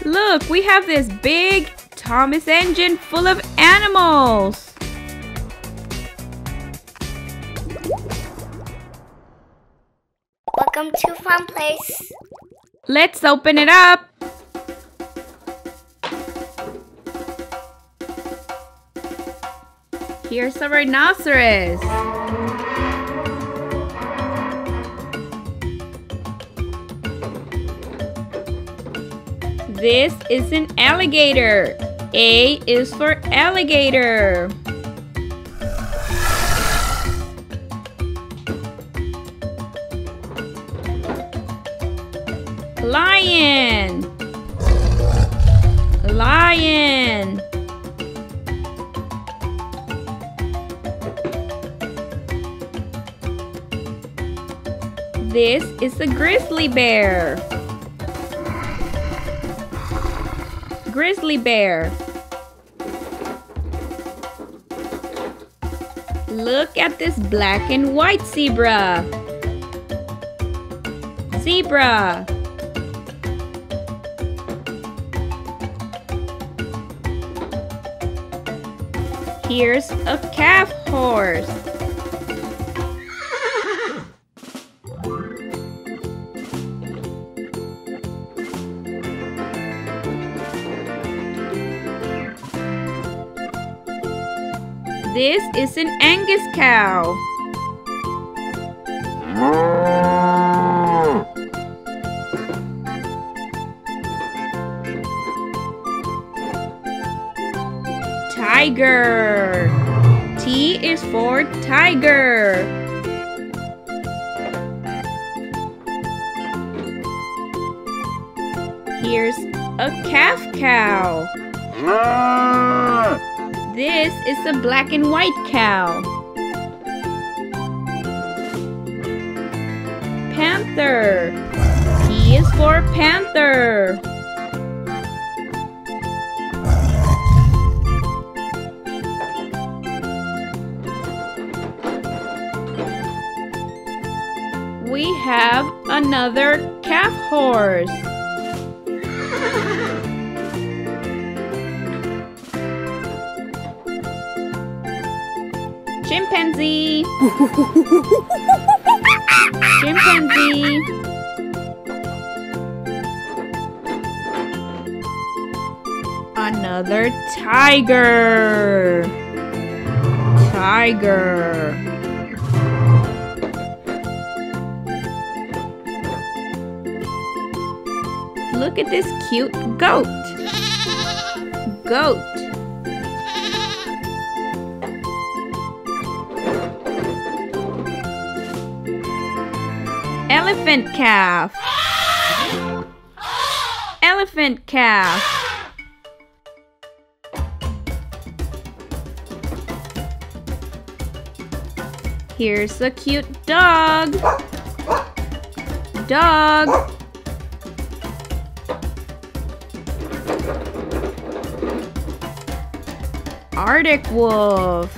Look, we have this big Thomas engine full of animals. Welcome to Fun Place. Let's open it up. Here's a rhinoceros. This is an alligator. A is for alligator. Lion. Lion. This is a grizzly bear. Grizzly bear. Look at this black and white zebra. Zebra. Here's a calf horse. This is an Angus cow. Tiger. T is for tiger. Here's a calf cow. This is a black and white cow. Panther. P is for panther. We have another calf horse. Chimpanzee. Chimpanzee. Another tiger. Tiger. Look at this cute goat. Goat. Elephant calf. Elephant calf. Here's a cute dog. Dog. Arctic wolf.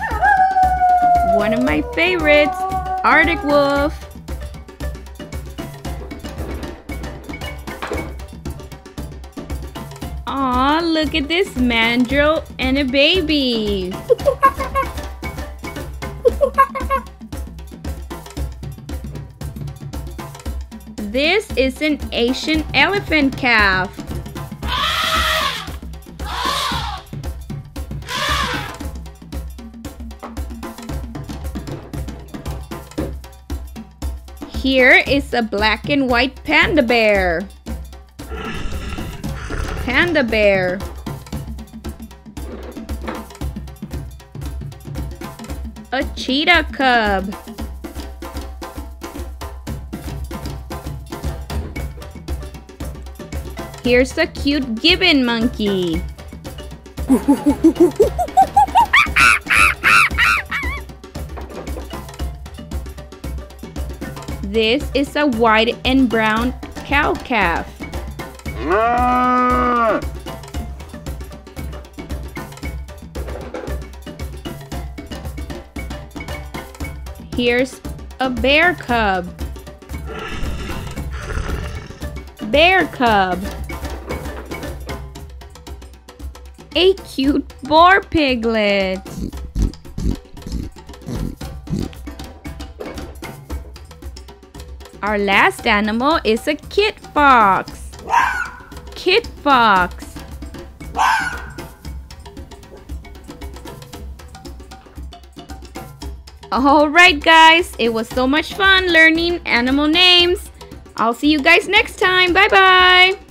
One of my favorites. Arctic wolf. Aw, look at this mandrill and a baby. This is an Asian elephant calf. Here is a black and white panda bear. Panda bear. A cheetah cub. Here's a cute gibbon monkey. This is a white and brown cow calf. Here's a bear cub. Bear cub. a cute boar piglet. Our last animal is a kit fox. Kit fox. Alright guys, it was so much fun learning animal names. I'll see you guys next time. Bye bye.